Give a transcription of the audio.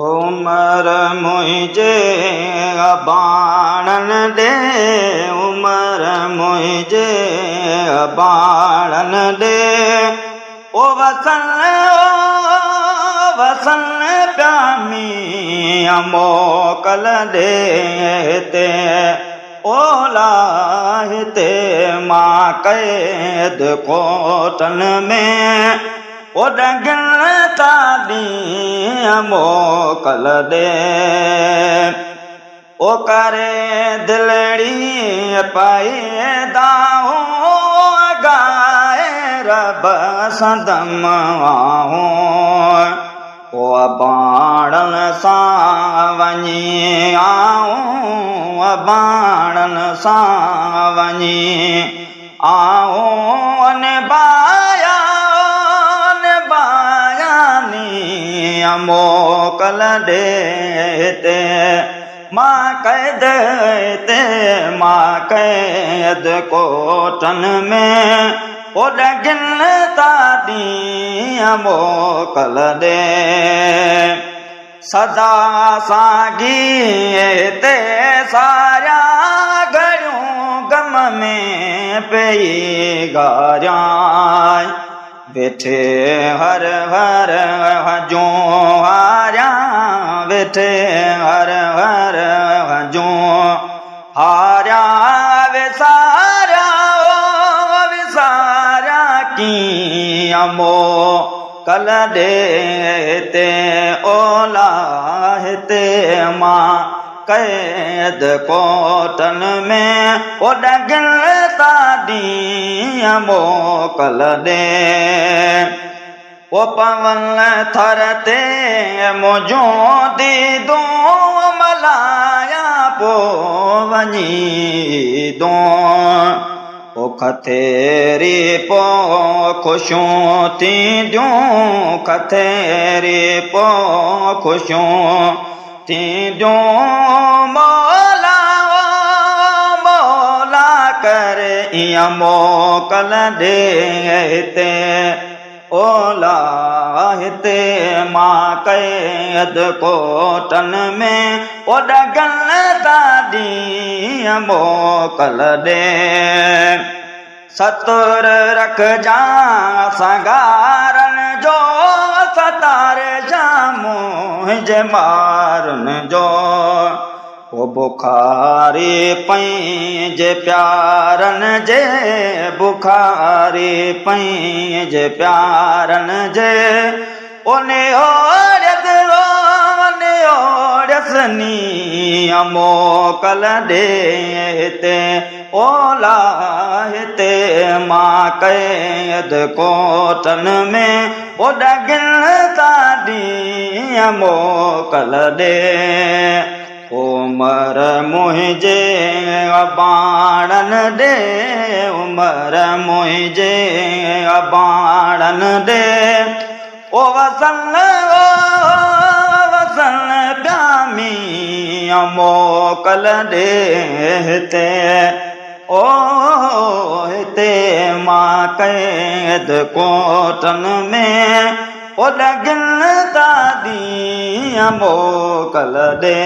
उमर मुझे बाणन दे उमर मुझे बाणन दे ओ वसन प्यामी मोकल दे ते ओलाहिते मां कैद कोटन में ओ डंगल तादी मोकल दे ओ करे दिलड़ी पैदा गाए रब सदम ओ बाणन सां वञी आऊं बाणन सां वञी आऊं मोकल दे ते मां कैद कोटन में ओ डगिन तादी मोकल दे सदा सागी ते सारा घड़ियों गम में पई गारियां बैठे हर हर हजूं हारिया बैठे हर हर हजूं हारिया विसारा की अमो कल दे ते ओलाहिते मां कैद कोटन में ओ डगिन तादी मोकल दे ओ पवन थर ते मुझो दीदो मलाया पो वञी दो ओ खथेरी पो खुशियूं थींदियूं खथेरी पो खुशियूं थींदियूं मौला मौला करे इया मोकल दे ते ओलाहिते मां कैद कोटन में ओ डगन तादी मोकल दे सतुर रख जा संगारन जो सतार जा मुझे मारन जो ओ बुखारी पई जे प्यारन जे बुखारी पई जे प्यारन जे ओने ओड़सनी मोकल दे ते ओलाहिते मां कैद कोटन में ओ डगिन तादी मोकल दे उमर मुझे बाणन दे उमर मुझे बाणन दे ओ वसन प्यामी मोकल दे ते ओ हिते मां कैद कोटन में ओ डगिन तादी मोकल दे।